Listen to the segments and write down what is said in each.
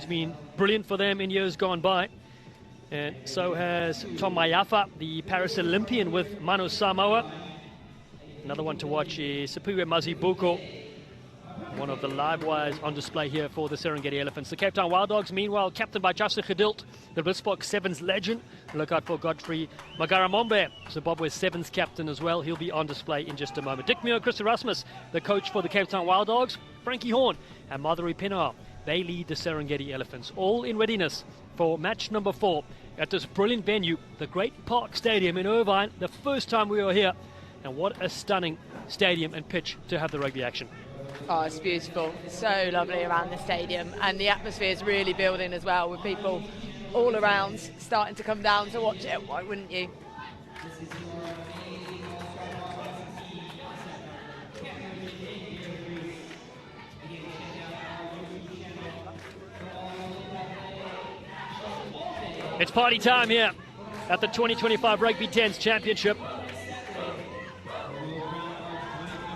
It's been brilliant for them in years gone by. And so has Tom Maiafa, the Paris Olympian with Manu Samoa. Another one to watch is Sipiwe Mazibuko, one of the live wires on display here for the Serengeti Elephants. The Cape Town Wild Dogs, meanwhile, captained by Justin Gedilt, the Blitzbox Sevens legend. Look out for Godfrey Magaramombe, Zimbabwe's Sevens captain as well. He'll be on display in just a moment. Dick Muir, Chris Erasmus, the coach for the Cape Town Wild Dogs. Frankie Horn and Madhuri Pinar, they lead the Serengeti Elephants, all in readiness for match number 4 at this brilliant venue, the Great Park Stadium in Irvine. The first time we were here, and what a stunning stadium and pitch to have the rugby action. Oh, it's beautiful. So lovely around the stadium, and the atmosphere is really building as well, with people all around starting to come down to watch it. Why wouldn't you? It's party time here at the 2025 Rugby 10s Championship.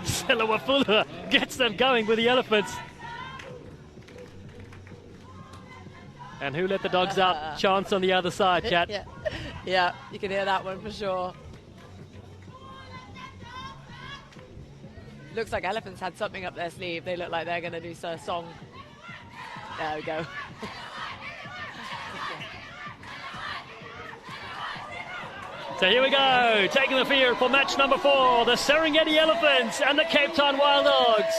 Selawafula gets them going with the Elephants. And who let the dogs out? Chance on the other side, chat. Yeah, you can hear that one for sure. Looks like Elephants had something up their sleeve. They look like they're going to do a song. There we go. So here we go, taking the field for match number 4, the Serengeti Elephants and the Cape Town Wild Dogs.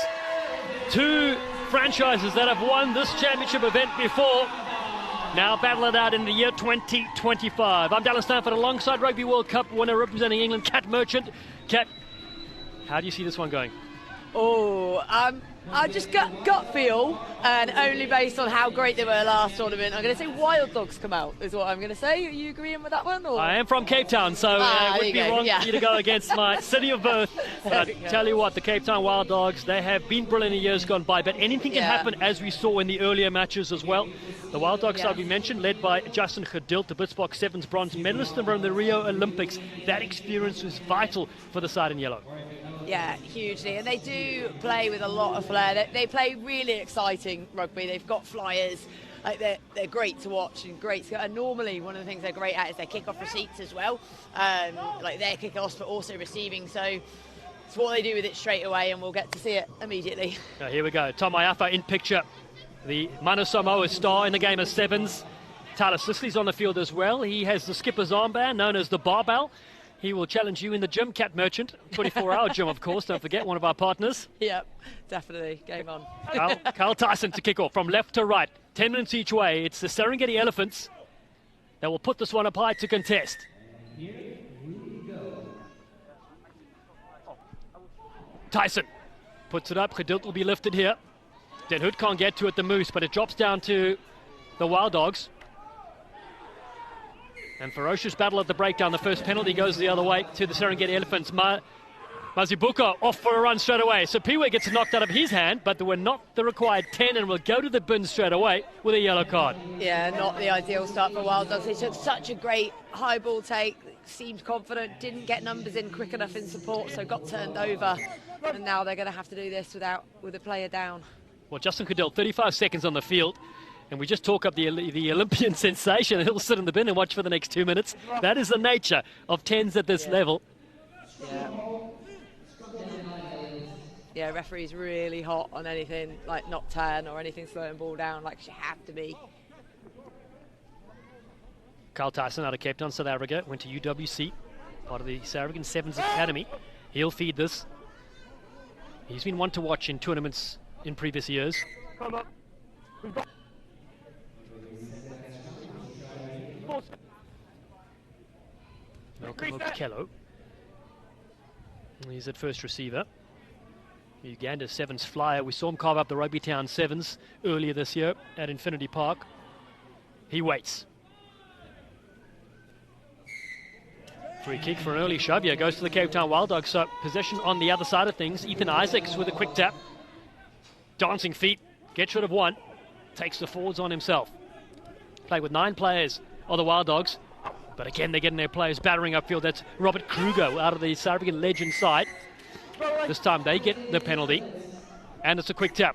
Two franchises that have won this championship event before, now battle it out in the year 2025. I'm Dallas Stanford alongside Rugby World Cup winner representing England, Kat Merchant. Kat, how do you see this one going? Oh, I just gut feel, and only based on how great they were last tournament, I'm going to say Wild Dogs come out, is what I'm going to say. Are you agreeing with that one? Or? I am from Cape Town, so it would be wrong for you to go against my city of birth. But I tell you what, the Cape Town Wild Dogs, they have been brilliant in years gone by, but anything can happen, as we saw in the earlier matches as well. The Wild Dogs, like we mentioned, led by Justin Gedilt, the Blitzbox Sevens bronze medalist from the Rio Olympics. That experience was vital for the side in yellow. Yeah, hugely, and they do play with a lot of flair. They play really exciting rugby. They've got flyers. Like they're great to watch and great. And normally, one of the things they're great at is their kick-off receipts as well, like their kick-offs, but also receiving. So it's what they do with it straight away, and we'll get to see it immediately. Now, here we go. Tom Maiafa in picture. The Manu Samoa star in the game of sevens. Tyler Sisley's on the field as well. He has the skipper's armband, known as the barbell. He will challenge you in the gym, Kat Merchant. 24-hour gym, of course. Don't forget, one of our partners. Yep, definitely. Game on. Carl Tyson to kick off from left to right. 10 minutes each way. It's the Serengeti Elephants that will put this one up high to contest. Tyson puts it up. Gedilt will be lifted here. Den Hood can't get to it, the Moose, but it drops down to the Wild Dogs. And ferocious battle at the breakdown. The first penalty goes the other way to the Serengeti Elephants. Mazibuko off for a run straight away. So Sipiwe gets knocked out of his hand, but there were not the required 10 and will go to the bin straight away with a yellow card. Yeah, not the ideal start for Wild Dogs. They took such a great high ball take, seemed confident, didn't get numbers in quick enough in support, so got turned over. And now they're going to have to do this with a player down. Well, Justin Gedilt, 35 seconds on the field. And we just talk up the Olympian sensation. He'll sit in the bin and watch for the next 2 minutes. That is the nature of 10s at this level. Yeah, referee's really hot on anything like not 10 or anything slowing ball down, like she had to be. Carl Tyson out of Cape Town, South Africa, went to UWC, part of the South African Sevens Academy. He'll feed this. He's been one to watch in tournaments in previous years. Welcome Kello. He's at first receiver. Uganda's Sevens flyer. We saw him carve up the Rugby Town Sevens earlier this year at Infinity Park. He waits. Free kick for an early shove. Yeah, goes to the Cape Town Wild Dogs. So possession on the other side of things. Ethan Isaacs with a quick tap. Dancing feet. Gets rid of one. Takes the forwards on himself. Play with 9 players of the Wild Dogs. But again, they're getting their players battering upfield. That's Robert Kruger out of the South African legend side. This time they get the penalty. And it's a quick tap.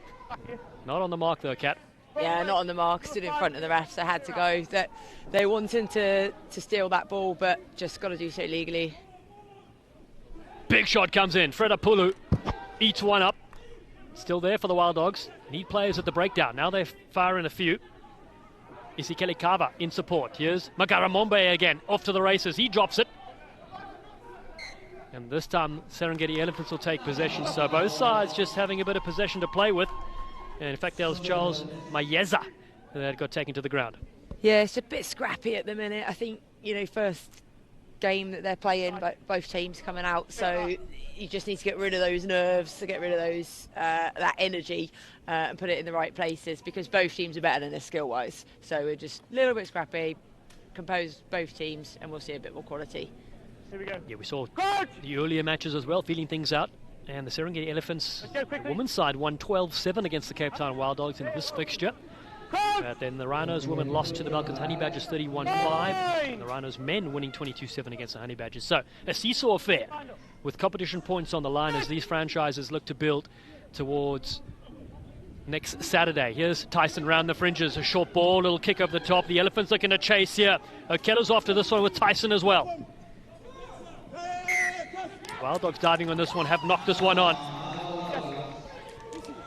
Not on the mark though, Kat. Yeah, not on the mark, stood in front of the refs, so had to go. That they wanted to steal that ball, but just got to do so legally. Big shot comes in. Fredapulu eats one up. Still there for the Wild Dogs. Need players at the breakdown. Now they're firing a few. Isikeli Kava in support. Here's Magaramombe again, off to the races. He drops it. And this time, Serengeti Elephants will take possession. So both sides just having a bit of possession to play with. And in fact, that was Charles Mayeza that got taken to the ground. Yeah, it's a bit scrappy at the minute. I think, first game that they're playing, but both teams coming out, so you just need to get rid of those nerves, to get rid of those that energy and put it in the right places, because both teams are better than us skill-wise. So we're just a little bit scrappy, compose both teams, and we'll see a bit more quality. Here we go. Yeah, we saw the earlier matches as well, feeling things out. And the Serengeti Elephants, the women's side, won 12-7 against the Cape Town Wild Dogs in this fixture. But then the Rhinos women lost to the Melkins Honey Badgers 31-5. And the Rhinos men winning 22-7 against the Honey Badgers. So a seesaw affair with competition points on the line as these franchises look to build towards next Saturday. Here's Tyson round the fringes, a short ball, little kick over the top. The Elephants looking to chase here. Okello's off to this one with Tyson as well. Wild Dogs diving on this one, have knocked this one on.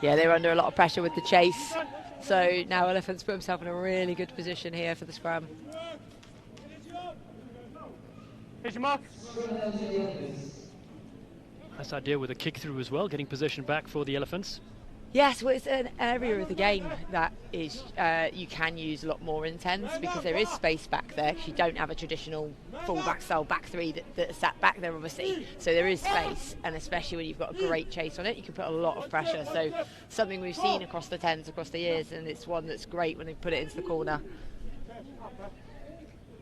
Yeah, they're under a lot of pressure with the chase. So now Elephants put himself in a really good position here for the scrum. Here's your mark. Nice idea with a kick through as well, getting possession back for the Elephants. Yes, well, it's an area of the game that is you can use a lot more intense, because there is space back there. You don't have a traditional full-back style back three that's sat back there, obviously. So there is space, and especially when you've got a great chase on it, you can put a lot of pressure. So something we've seen across the 10s, across the years, and it's one that's great when they put it into the corner.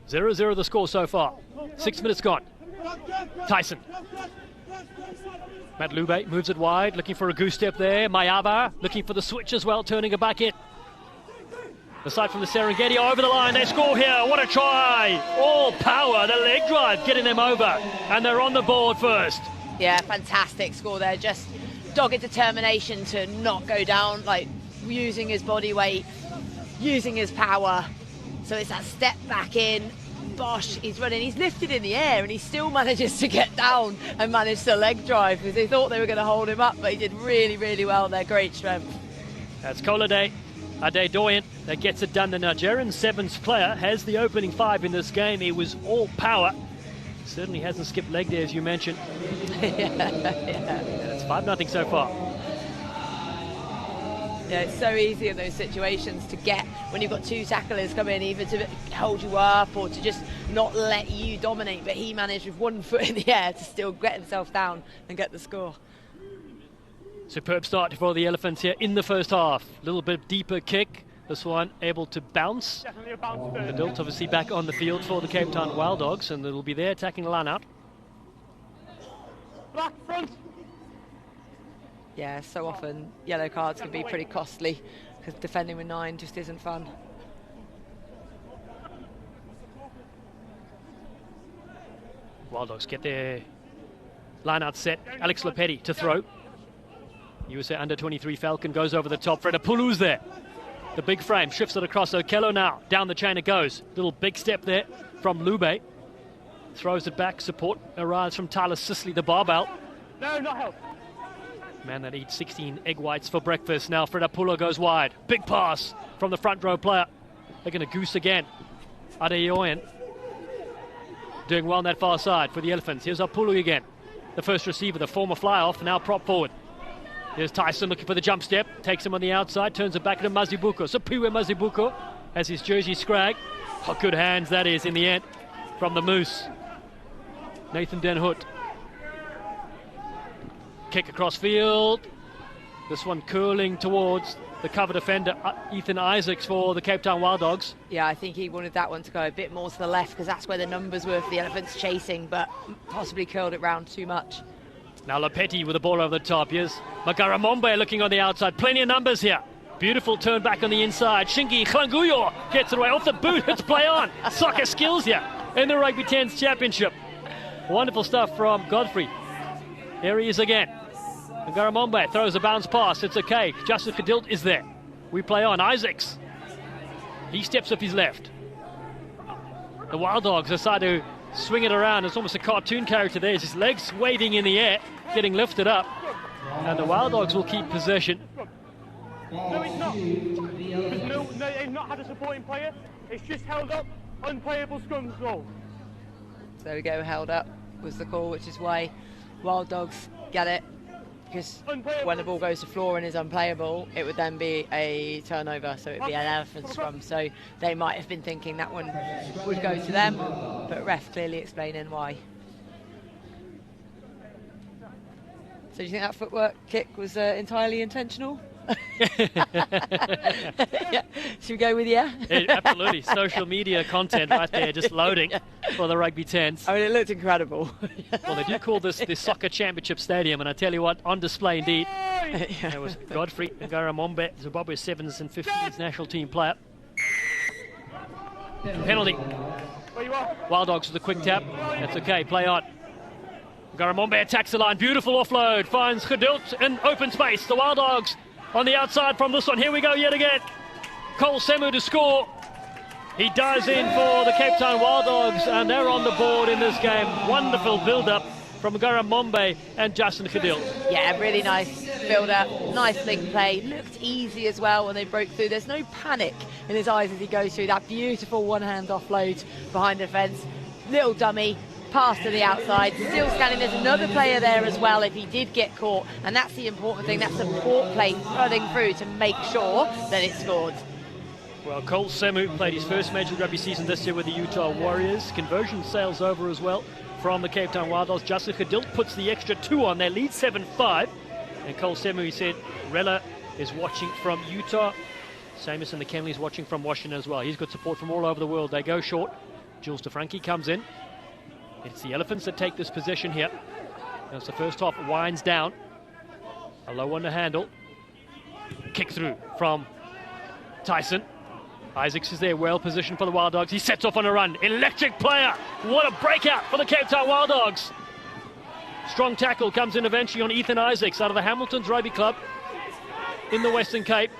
0-0 the score so far. 6 minutes gone. Tyson. Matt Lube moves it wide, looking for a goose step there. Mayava looking for the switch as well, turning it back in. The side from the Serengeti over the line, they score here, what a try! All power, the leg drive getting them over, and they're on the board first. Yeah, fantastic score there, just dogged determination to not go down, like using his body weight, using his power. So it's that step back in. Bosch, he's running, he's lifted in the air, and he still manages to get down and manage to leg drive, because they thought they were going to hold him up, but he did really, really well there. Great strength. That's Kolade Adedoyan that gets it done. The Nigerian sevens player has the opening 5 in this game. He was all power. Certainly hasn't skipped leg there, as you mentioned. It's 5-0 so far. Yeah, it's so easy in those situations to get, when you've got two tacklers come in, either to hold you up or to just not let you dominate, but he managed with 1 foot in the air to still get himself down and get the score. Superb start for the Elephants here in the first half. A little bit deeper kick. This one able to bounce. Adult obviously back on the field for the Cape Town Wild Dogs, and it'll be there attacking the line out. Black front. Yeah, so often yellow cards can be pretty costly, because defending with 9 just isn't fun. Wild Dogs get their line out set. Alex Lopetti to throw. USA under-23 Falcon goes over the top. Fredapulu's there. The big frame shifts it across. Okello now. Down the chain it goes. Little big step there from Lube. Throws it back. Support arrives from Tyler Sisley, the barbell. No, not help. Man that eats 16 egg whites for breakfast. Now Fredapulu goes wide. Big pass from the front row player. They're going to goose again. Adeyoyan doing well on that far side for the Elephants. Here's Apulu again. The first receiver, the former fly-off, now prop forward. Here's Tyson looking for the jump step. Takes him on the outside, turns it back to Mazibuko. Sipiwe Mazibuko has his jersey scrag. Oh, good hands that is in the end from the Moose. Nathan Den Hout. Kick across field. This one curling towards the cover defender, Ethan Isaacs, for the Cape Town Wild Dogs. Yeah, I think he wanted that one to go a bit more to the left, because that's where the numbers were for the Elephants chasing, but possibly curled it round too much. Now Lopetti with the ball over the top. Here's Magaramombe looking on the outside. Plenty of numbers here. Beautiful turn back on the inside. Shingi Klanguyo gets it away off the boot. It's play on. Soccer skills here in the Rugby 10s Championship. Wonderful stuff from Godfrey. Here he is again. Magaramombe throws a bounce pass. It's okay. Justice Cadilt is there. We play on. Isaacs He steps up his left. The Wild Dogs decide to swing it around. It's almost a cartoon character there. His legs waving in the air, getting lifted up. And the Wild Dogs will keep possession. No, it's not. No, they've not had a supporting player. It's just held up. Unplayable scrum goal. So there we go, held up was the call, which is why Wild Dogs get it. Because when the ball goes to floor and is unplayable, it would then be a turnover, so it would be an elephant scrum. So they might have been thinking that one would go to them, but ref clearly explaining why. So do you think that footwork kick was entirely intentional? Yeah. Should we go with yeah? Absolutely. Social media content right there, just loading for the Rugby 10s. I mean, it looked incredible. Well, they do call this the Soccer Championship Stadium, and I tell you what, on display indeed. It was Godfrey Ngaramombe, Zimbabwe's 7s and 15s national team player. Penalty. Wild Dogs with a quick tap. That's okay, play on. Ngaramombe attacks the line, beautiful offload, finds Gedilt in open space. The Wild Dogs on the outside from this one. Here we go yet again. Cole Semu to score. He dives in for the Cape Town Wild Dogs, and they're on the board in this game. Wonderful build-up from Ngaramombe and Justin Gedilt. Yeah, really nice build-up, nice link play. Looked easy as well when they broke through. There's no panic in his eyes as he goes through that beautiful one-hand offload behind the fence. Little dummy. Pass to the outside, still scanning. There's another player there as well if he did get caught, and that's the important thing, that support play running through to make sure that it's scored. Well, Cole Semu played his first major rugby season this year with the Utah Warriors. Conversion sails over as well from the Cape Town Wild Dogs. Justin Gedilt puts the extra 2 on. They lead 7-5, and Cole Semu, he said, Rella is watching from Utah. Seamus and the Kenleys watching from Washington as well. He's got support from all over the world. They go short. Jules DeFranchi comes in. It's the Elephants that take this position here. As the first half winds down. A low one to handle. Kick through from Tyson. Isaacs is there, well positioned for the Wild Dogs. He sets off on a run. Electric player. What a breakout for the Cape Town Wild Dogs. Strong tackle comes in eventually on Ethan Isaacs out of the Hamilton's Rugby Club in the Western Cape.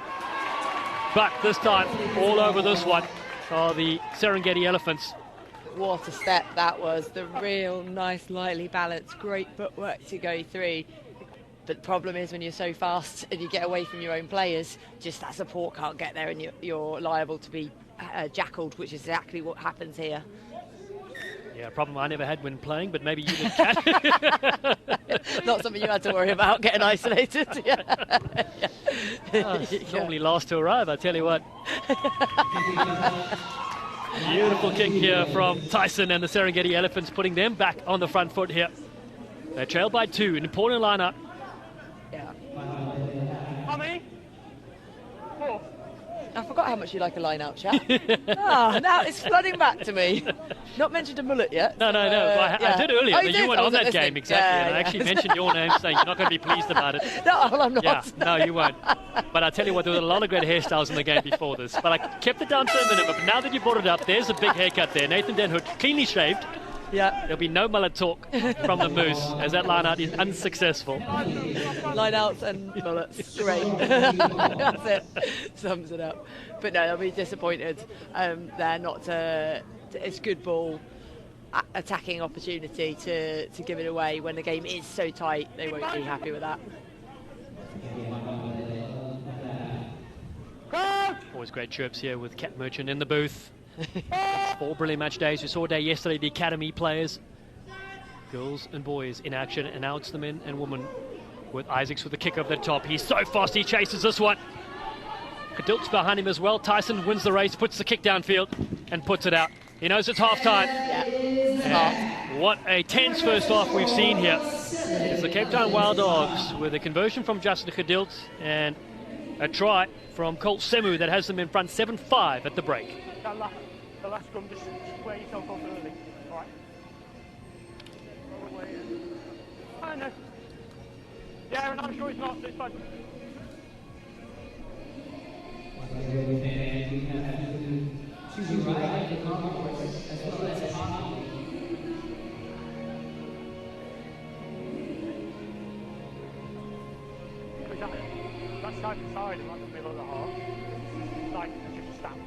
But this time, all over this one are the Serengeti Elephants. What a step that was. The real nice, lightly balanced, great footwork to go through. But the problem is when you're so fast and you get away from your own players, just that support can't get there and you're liable to be jackaled, which is exactly what happens here. Yeah, a problem I never had when playing, but maybe you did, Kat. Not something you had to worry about, getting isolated. Yeah. Normally last to arrive, I tell you what. Beautiful kick here from Tyson and the Serengeti Elephants, putting them back on the front foot here. They're trailed by 2, an important lineup. Yeah. How many? 4. I forgot how much you like a line-out, chap. Now it's flooding back to me. Not mentioned a mullet yet. No. I did earlier, but you weren't on that game, exactly. Yeah, and I actually mentioned your name, saying you're not going to be pleased about it. No, well, I'm not. Yeah, no, you won't. But I tell you what, there were a lot of great hairstyles in the game before this. But I kept it down to a minimum. But now that you brought it up, there's a big haircut there. Nathan Den Hood, cleanly shaved. Yeah. There'll be no mullet talk from the Moose, as that line-out is unsuccessful. Line-outs and mullets, great. That's it. Sums it up. But no, they'll be disappointed. They're not it's good ball, attacking opportunity to give it away when the game is so tight. They won't be happy with that. Always great chirps here with Cat Merchant in the booth. 4 brilliant match days. We saw a day yesterday, the academy players, girls and boys in action, and now it's the men and women with Isaacs with the kick over the top. He's so fast, he chases this one. Gedilt's behind him as well. Tyson wins the race, puts the kick downfield and puts it out. He knows it's half time. Yeah. What a tense first half we've seen here. It's the Cape Town Wild Dogs with a conversion from Justin Gedilt and a try from Cole Semu that has them in front 7-5 at the break. The last scrum, just square yourself off early. All right. Roll away. I know. Yeah, and I'm sure it's not. It's fine. That's side to side and like the middle of the half. Like, just a stamp.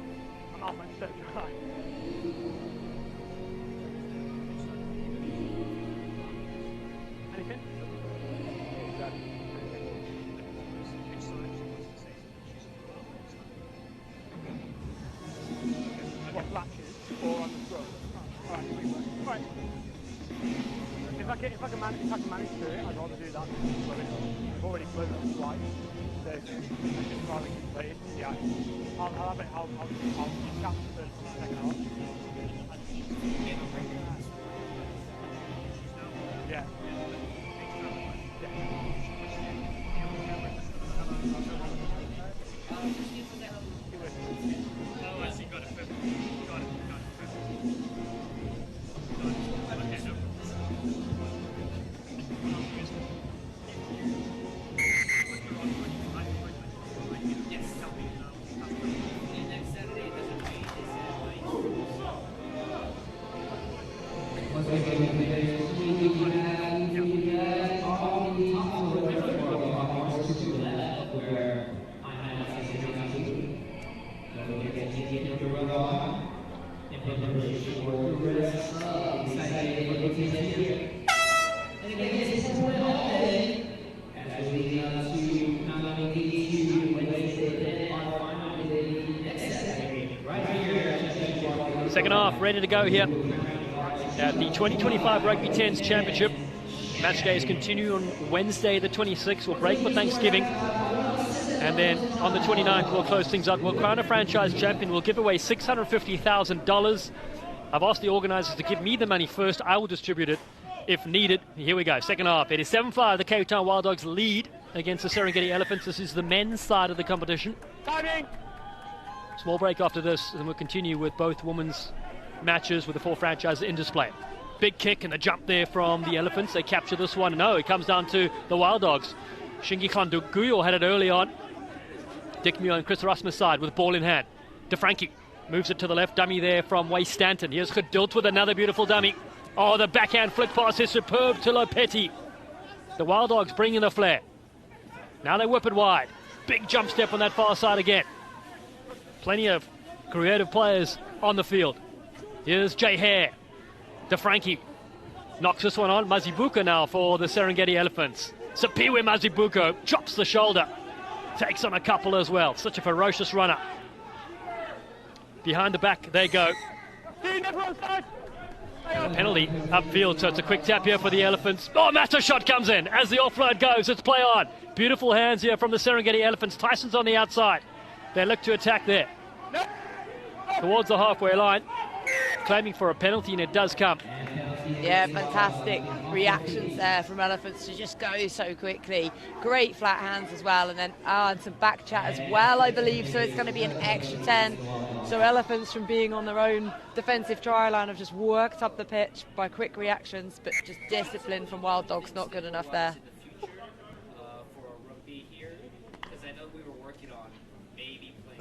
I'm Don't try. Anything? What, latches or on the throat? Right. If I can manage to do it, I'd rather do that than flow it. I've already flown it twice, so just rather keep playing. Yeah, I'll have it. I'll cap the second half. Yeah. Oh, I see. Got it. Second half ready to go here at the 2025 Rugby 10s Championship. Match days continue on Wednesday the 26th. We'll break for Thanksgiving. And then on the 29th, we'll close things up. We'll crown a franchise champion. We'll give away $650,000. I've asked the organisers to give me the money first. I will distribute it if needed. Here we go. Second half. It is 7-5. The Cape Town Wild Dogs lead against the Serengeti Elephants. This is the men's side of the competition. Timing! Small break after this, and we'll continue with both women's matches with the 4 franchises in display. Big kick and the jump there from the Elephants. They capture this one. No, it comes down to the Wild Dogs. Shingi Konduguyo had it early on. Dick Muir and Chris Rasmus side with ball in hand. DeFrankie moves it to the left. Dummy there from Way Stanton. Here's Geduld with another beautiful dummy. Oh, the backhand flick pass is superb to Lopetti. The Wild Dogs bring in the flair. Now they whip it wide. Big jump step on that far side again. Plenty of creative players on the field. Here's Jay Hare. DeFrankie knocks this one on. Mazibuko now for the Serengeti Elephants. Sipiwe Mazibuko chops the shoulder. Takes on a couple as well. Such a ferocious runner. Behind the back they go. A penalty upfield, so it's a quick tap here for the Elephants. Oh, massive shot comes in as the offload goes. It's play on. Beautiful hands here from the Serengeti Elephants. Tyson's on the outside. They look to attack there. Towards the halfway line. Claiming for a penalty, and it does come. Yeah, fantastic reactions there from Elephants to just go so quickly. Great flat hands as well, and then and some back chat as well, I believe. So it's going to be an extra 10. So Elephants, from being on their own defensive try line, have just worked up the pitch by quick reactions, but just discipline from Wild Dogs not good enough there.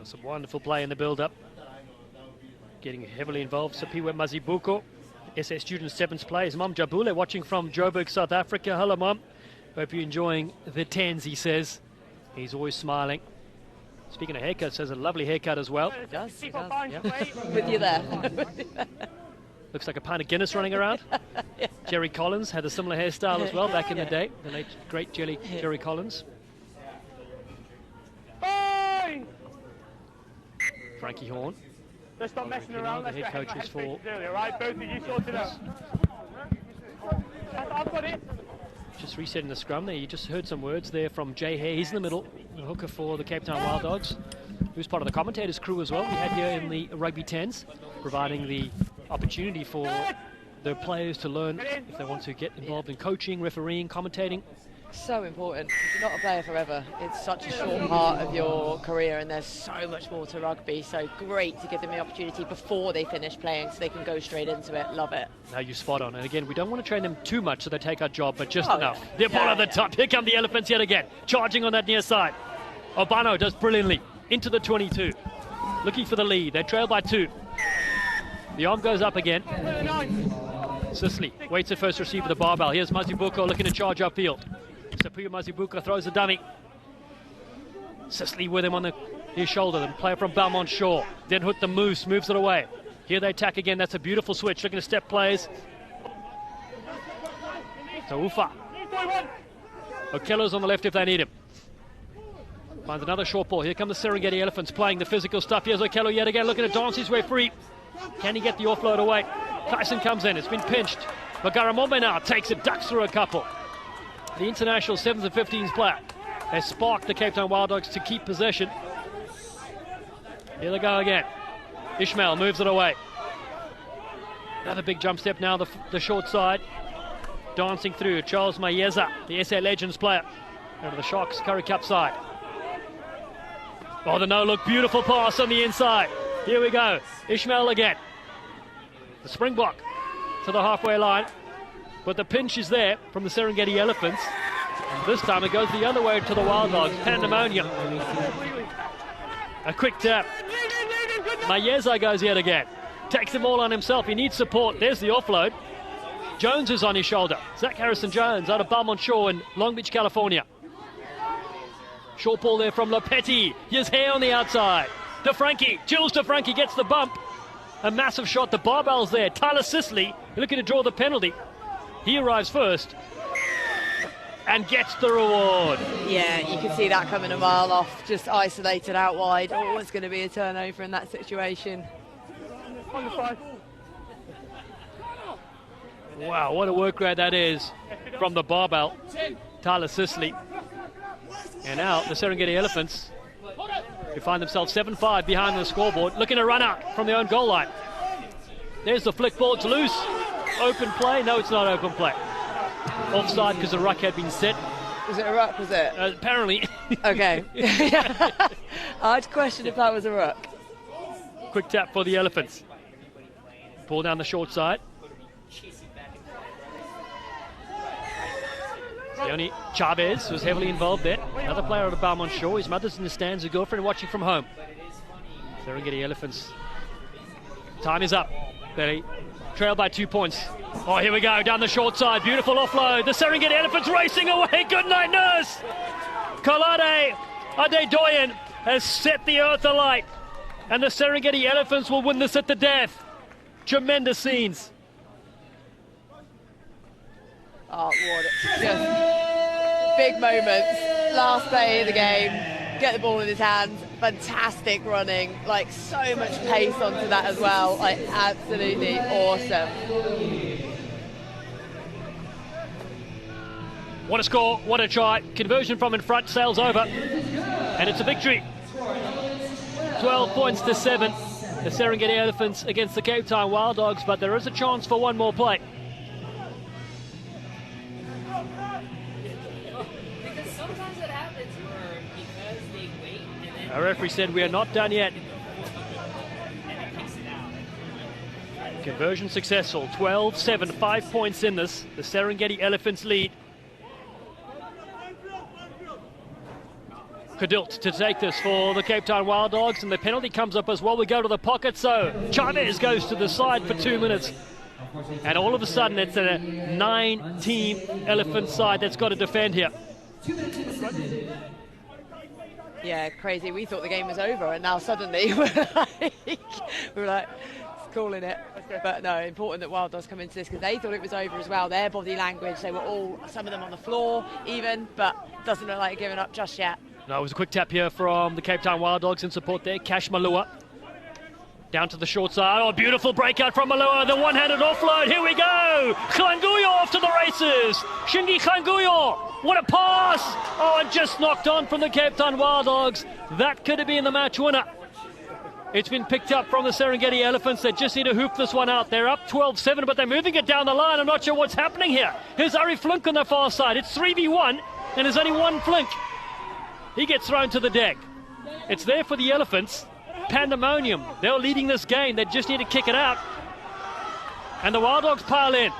Some wonderful play in the build-up. Getting heavily involved. Sipiwe Mazibuko, SS Student 7's play. His mum Jabule watching from Joburg, South Africa. Hello, Mum. Hope you're enjoying the 10s, he says. He's always smiling. Speaking of haircuts, has a lovely haircut as well. It does. Yeah. With you there. Looks like a pint of Guinness running around. Yeah. Jerry Collins had a similar hairstyle as well back in the day. The late, great Jerry Collins. Fine! Frankie Horn. Let's stop messing around. The head coaches for... Right, both of you sort it out. I've got it. Just resetting the scrum there. You just heard some words there from Jay Hare. He's in the middle, the hooker for the Cape Town Wild Dogs, who's part of the commentators crew as well. We had here in the Rugby 10s, providing the opportunity for the players to learn if they want to get involved in coaching, refereeing, commentating. So important. You're not a player forever. It's such a short part of your career, and there's so much more to rugby. So great to give them the opportunity before they finish playing, so they can go straight into it. Love it. Now you spot on. And again, we don't want to train them too much so they take our job, but just enough. They're ball at the top. Here come the Elephants yet again, charging on that near side. Obano does brilliantly into the 22, looking for the lead. They trail by 2. The arm goes up again. Sisley waits at first receive with the barbell. Here's Mazibuko looking to charge upfield. Sipiwe Mazibuko throws the dummy. Sisley with him on the his shoulder. The player from Belmont Shore. Then hit the moose, moves it away. Here they attack again. That's a beautiful switch. Looking to step plays. So Ufa. Okello's on the left if they need him. Finds another short ball. Here come the Serengeti Elephants playing the physical stuff. Here's Okello yet again, looking to dance his way free. Can he get the offload away? Tyson comes in. It's been pinched. Magaramombe now takes it, ducks through a couple. The international 7s and 15s player has sparked the Cape Town Wild Dogs to keep possession. Here they go again. Ishmael moves it away. Another big jump step now, the short side. Dancing through, Charles Mayeza, the SA Legends player. Over the Sharks Curry Cup side. Oh, the no-look, beautiful pass on the inside. Here we go, Ishmael again. The Springbok to the halfway line. But the pinch is there from the Serengeti Elephants. And this time it goes the other way to the Wild Dogs. Pandemonium. A quick tap. Mayeza goes yet again. Takes them all on himself. He needs support. There's the offload. Jones is on his shoulder. Zach Harrison-Jones out of Belmont Shore in Long Beach, California. Short ball there from Lopetti. Here's Hare on the outside. DeFrankie. Jules DeFrankie gets the bump. A massive shot. The barbell's there. Tyler Sisley looking to draw the penalty. He arrives first and gets the reward. Yeah, you can see that coming a mile off, just isolated out wide. Always going to be a turnover in that situation. Wow, what a work rate that is from the barbell, Tyler Sisley. And now the Serengeti Elephants, who find themselves 7-5 behind the scoreboard, looking to run out from their own goal line. There's the flick ball, it's loose. Open play? No, it's not open play. Offside because the ruck had been set. Was it a ruck, was it? Apparently. Okay. I'd question if that was a ruck. Quick tap for the Elephants. Ball down the short side. Leonie Chavez was heavily involved there. Another player out of Belmont Shore. His mother's in the stands, a girlfriend watching from home. Serengeti Elephants. Time is up. They trail by 2 points. Oh, here we go, down the short side. Beautiful offload. The Serengeti Elephants racing away. Good night, nurse. Kolade Adedoyan has set the earth alight. And the Serengeti Elephants will win this at the death. Tremendous scenes. Oh, what just big moments. Last play of the game. Get the ball in his hands. Fantastic running. Like, so much pace onto that as well. Like, absolutely awesome. What a score, what a try. Conversion from in front, sails over. And it's a victory. 12 points to 7. The Serengeti Elephants against the Cape Town Wild Dogs, but there is a chance for one more play. Our referee said we are not done yet. Conversion successful, 12-7, 5 points in this. The Serengeti Elephants lead. Cadilt to take this for the Cape Town Wild Dogs, and the penalty comes up as well. We go to the pocket, so Chavez goes to the side for 2 minutes. And all of a sudden, it's a 9-team Elephant side that's got to defend here. Yeah, crazy. We thought the game was over, and now suddenly we're like calling it. But no, important that Wild Dogs come into this because they thought it was over as well. Their body language, they were all, some of them on the floor even, but doesn't look like giving up just yet. No, it was a quick tap here from the Cape Town Wild Dogs in support there. Cash Malua down to the short side. Oh, beautiful breakout from Malua. The one-handed offload. Here we go. Khanguyo off to the races. Shingi Khanguyo. What a pass. Oh, and just knocked on from the Cape Town Wild Dogs. That could have been the match winner. It's been picked up from the Serengeti Elephants. They just need to hoop this one out. They're up 12-7, but they're moving it down the line. I'm not sure what's happening here. Here's Ari Flink on the far side. It's 3v1, and there's only one Flink. He gets thrown to the deck. It's there for the Elephants. Pandemonium. They're leading this game. They just need to kick it out. And the Wild Dogs pile in.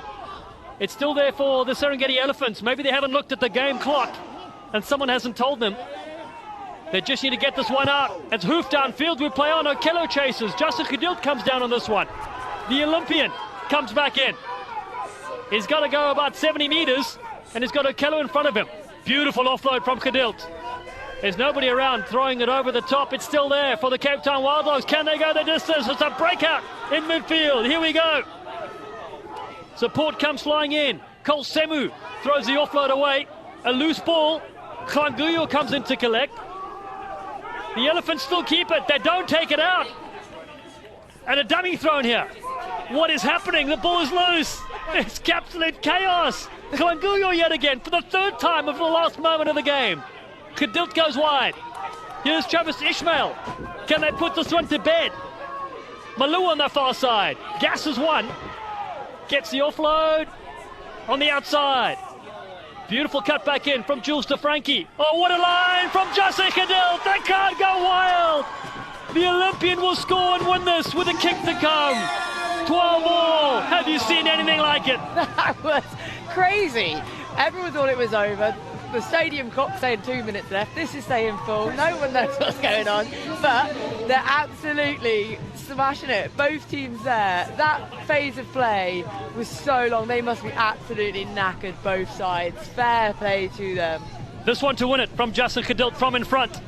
It's still there for the Serengeti Elephants. Maybe they haven't looked at the game clock and someone hasn't told them. They just need to get this one out. It's hoofed downfield. We play on. Okello chases. Justin Cadilt comes down on this one. The Olympian comes back in. He's got to go about 70 meters and he's got Okello in front of him. Beautiful offload from Cadilt. There's nobody around throwing it over the top. It's still there for the Cape Town Wild Dogs. Can they go the distance? It's a breakout in midfield. Here we go. Support comes flying in. Cole Semu throws the offload away. A loose ball. Klanguyo comes in to collect. The Elephants still keep it. They don't take it out. And a dummy thrown here. What is happening? The ball is loose. It's absolute chaos. Klanguyo yet again for the third time of the last moment of the game. Kadilt goes wide. Here's Travis Ishmael. Can they put this one to bed? Malou on the far side. Gasses one. Gets the offload on the outside. Beautiful cut back in from Jules to Frankie. Oh, what a line from Justin Kadilt. They can't go wild. The Olympian will score and win this with a kick to come. 12-all. Have you seen anything like it? That was crazy. Everyone thought it was over. The stadium clock saying 2 minutes left. This is staying full. No one knows what's going on. But they're absolutely smashing it. Both teams there. That phase of play was so long. They must be absolutely knackered, both sides. Fair play to them. This one to win it from Justin Kadilt from in front.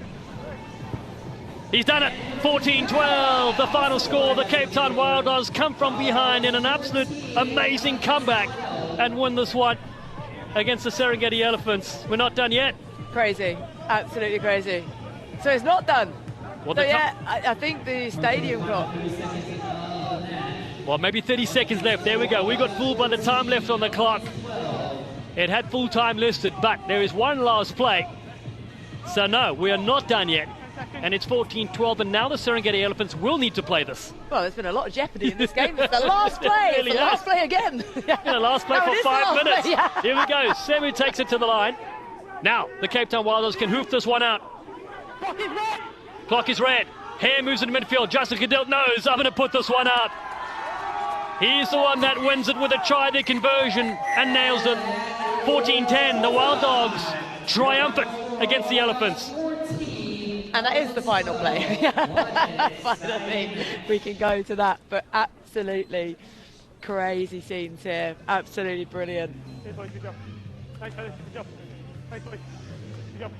He's done it. 14-12, the final score. The Cape Town Wild Dogs come from behind in an absolute amazing comeback and win this one against the Serengeti Elephants. We're not done yet. Crazy. Absolutely crazy. So it's not done. Well, so yeah, I think the stadium clock. Well, maybe 30 seconds left. There we go. We got fooled by the time left on the clock. It had full time listed, but there is one last play. So no, we are not done yet. And it's 14-12, and now the Serengeti Elephants will need to play this. Well, there's been a lot of jeopardy in this game. It's the last play. It's the last play again. The last play for 5 minutes. Yeah. Here we go. Semu takes it to the line. Now, the Cape Town Wild Dogs can hoof this one out. Clock is red. Hare moves into midfield. Justin Kadilt knows, I'm going to put this one up. He's the one that wins it with a try the conversion and nails it. 14-10. The Wild Dogs triumphant against the Elephants. And that is the final play. Finally, we can go to that. But absolutely crazy scenes here. Absolutely brilliant. Good job. Thanks, fellas. Good job. Thanks, boys. Good job.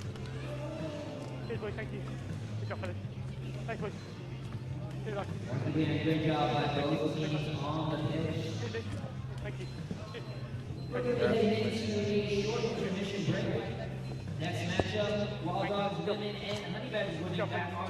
Cheers, boys. Thank you. Good job, fellas. Thanks, boys. Good luck. Great job by both teams on the pitch. Thank you. Next matchup, Wild Dogs women and Honey Badgers women back on